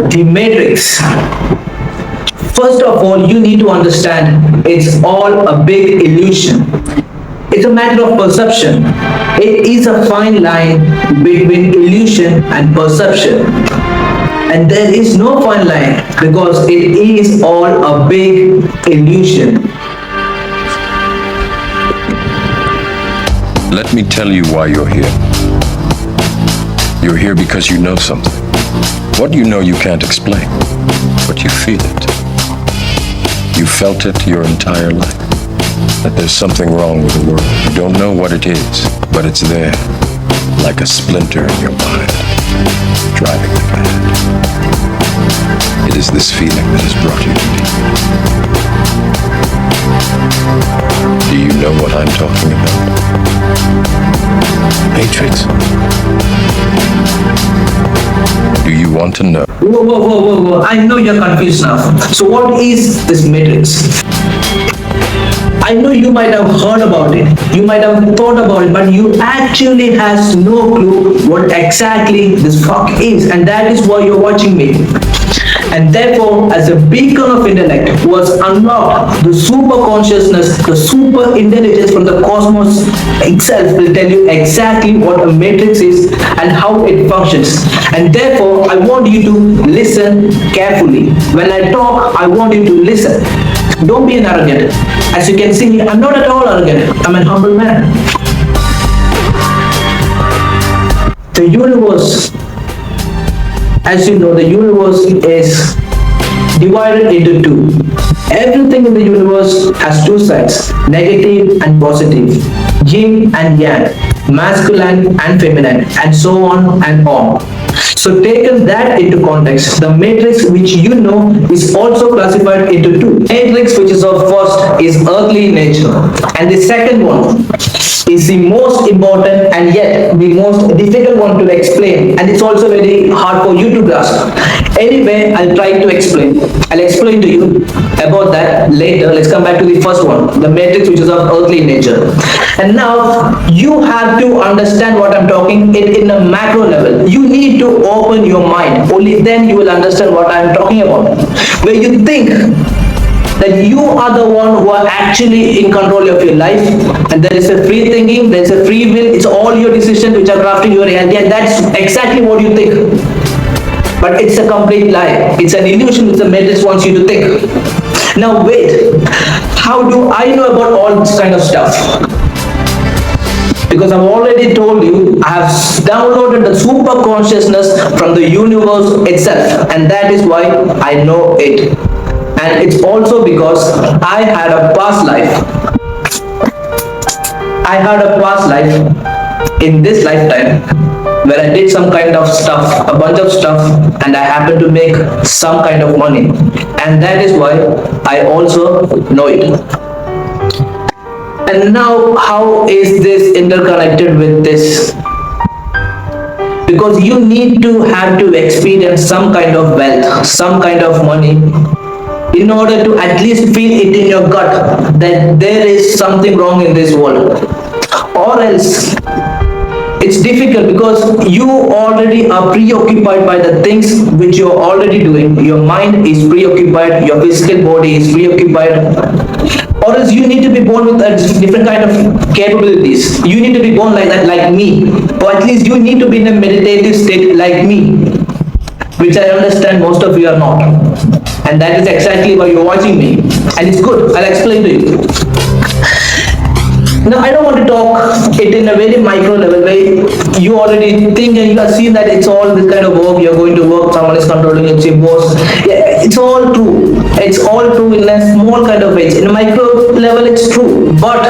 The matrix. First of all, you need to understand it's all a big illusion. It's a matter of perception. It is a fine line between illusion and perception. And there is no fine line because it is all a big illusion. Let me tell you why you're here. You're here because you know something. What you know you can't explain, but you feel it. You felt it your entire life, that there's something wrong with the world. You don't know what it is, but it's there, like a splinter in your mind, driving you mad. It is this feeling that has brought you to me. Do you know what I'm talking about? Matrix? Do you want to know? Whoa. I know you're confused now. So what is this matrix? I know you might have heard about it, you might have thought about it, but you actually has no clue what exactly this fuck is, and that is why you're watching me. And therefore, as a beacon of intellect who has unlocked the super consciousness, the super intelligence from the cosmos itself will tell you exactly what a matrix is and how it functions. And therefore, I want you to listen carefully. When I talk, I want you to listen. Don't be an arrogant. As you can see, I'm not at all arrogant. I'm an humble man. The universe, as you know, the universe is divided into two. Everything in the universe has two sides, negative and positive, yin and yang, masculine and feminine, and so on and on. So taken that into context, the matrix which you know is also classified into two. Matrix which is of first is earthly in nature, and the second one is the most important and yet the most difficult one to explain, and it's also very hard for you to grasp. Anyway, I'll try to explain. I'll explain to you about that later. Let's come back to the first one, the matrix which is of earthly nature. And now you have to understand what I'm talking it in a macro level. You need to open your mind. Only then you will understand what I'm talking about. Where you think that you are the one who are actually in control of your life, and there is a free thinking, there is a free will, it's all your decisions which are crafting your reality, and that's exactly what you think. But it's a complete lie. It's an illusion which the matrix wants you to think. Now wait, how do I know about all this kind of stuff? Because I've already told you, I have downloaded the super consciousness from the universe itself, and that is why I know it. And it's also because I had a past life. I had a past life in this lifetime where I did some kind of stuff, a bunch of stuff, and I happened to make some kind of money. And that is why I also know it. And now, how is this interconnected with this? Because you need to have to experience some kind of wealth, some kind of money, in order to at least feel it in your gut that there is something wrong in this world. Or else, it's difficult because you already are preoccupied by the things which you're already doing. Your mind is preoccupied, your physical body is preoccupied. Or else you need to be born with a different kind of capabilities. You need to be born like that, like me. Or at least you need to be in a meditative state like me, which I understand most of you are not. And that is exactly why you're watching me. And it's good, I'll explain to you. Now, I don't want to talk it in a very micro level where you already think and you have seen that it's all this kind of work, you're going to work, someone is controlling your chip boss. Yeah, it's all true. It's all true in a small kind of way. In a micro level, it's true. But,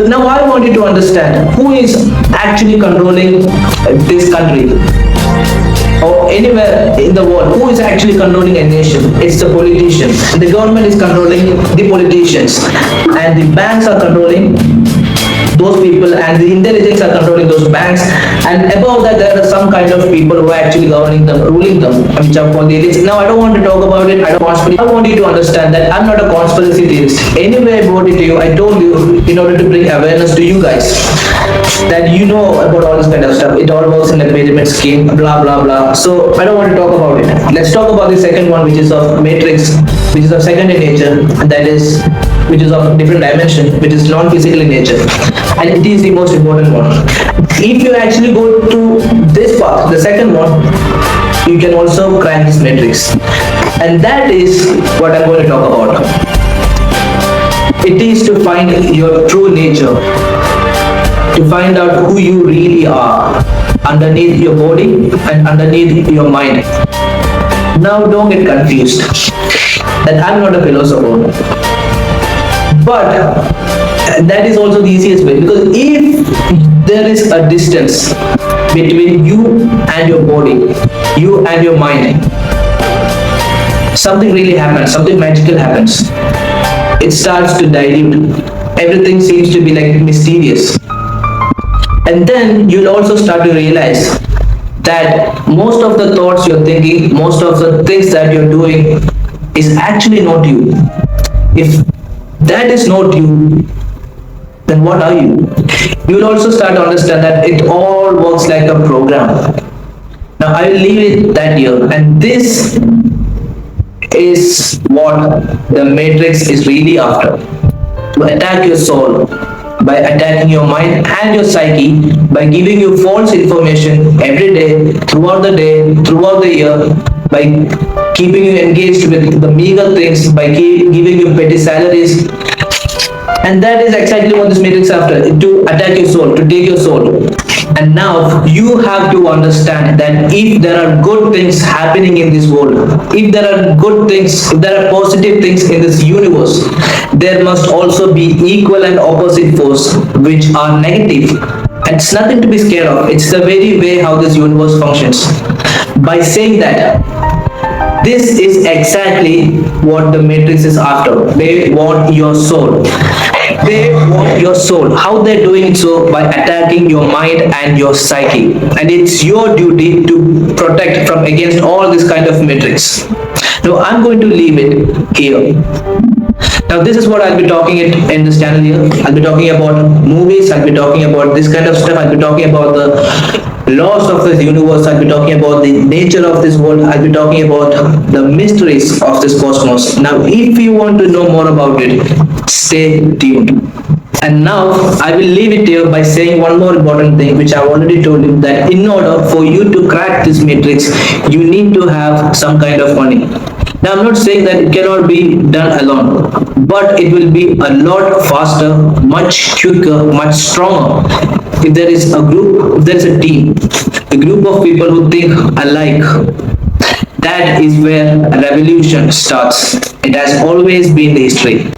now I want you to understand who is actually controlling this country, or anywhere in the world. Who is actually controlling a nation? It's the politicians. The government is controlling the politicians, and the banks are controlling those people, and the intelligence are controlling those banks, and above that there are some kind of people who are actually governing them, ruling them, which are called the elites. Now I don't want to talk about it. I want you to understand that I'm not a conspiracy theorist. Anyway, I brought it to you. I told you in order to bring awareness to you guys that you know about all this kind of stuff. It all works in a pyramid scheme, blah blah blah. So I don't want to talk about it. Let's talk about the second one, which is of matrix, which is of second in nature, and that is which is of different dimension, which is non-physical in nature, and it is the most important one. If you actually go to this path, the second one, you can also crack this matrix, and that is what I'm going to talk about. It is to find your true nature, to find out who you really are underneath your body and underneath your mind. Now don't get confused that I'm not a philosopher, but that is also the easiest way, because if there is a distance between you and your body, you and your mind, something really happens, something magical happens. It starts to dilute. Everything seems to be like mysterious. And then you'll also start to realize that most of the thoughts you're thinking, most of the things that you're doing is actually not you. If that is not you, then what are you? You'll also start to understand that it all works like a program. Now I will leave it that here, and this is what the matrix is really after: to attack your soul by attacking your mind and your psyche, by giving you false information every day, throughout the day, throughout the year, by keeping you engaged with the meager things, by giving you petty salaries. And that is exactly what this matrix is after: to attack your soul, to take your soul. And now you have to understand that if there are good things happening in this world, if there are good things, if there are positive things in this universe, there must also be equal and opposite force which are negative. And it's nothing to be scared of. It's the very way how this universe functions. By saying that, this is exactly what the matrix is after. They want your soul. They want your soul. How they're doing it? So by attacking your mind and your psyche. And it's your duty to protect from against all this kind of matrix. Now I'm going to leave it here. Now this is what I'll be talking in this channel here. I'll be talking about movies, I'll be talking about this kind of stuff, I'll be talking about the laws of this universe, I'll be talking about the nature of this world, I'll be talking about the mysteries of this cosmos. Now if you want to know more about it, stay tuned. And now I will leave it here by saying one more important thing, which I've already told you, that in order for you to crack this matrix, you need to have some kind of money. Now I'm not saying that it cannot be done alone, but it will be a lot faster, much quicker, much stronger if there is a group, if there is a team, a group of people who think alike. That is where a revolution starts. It has always been the history.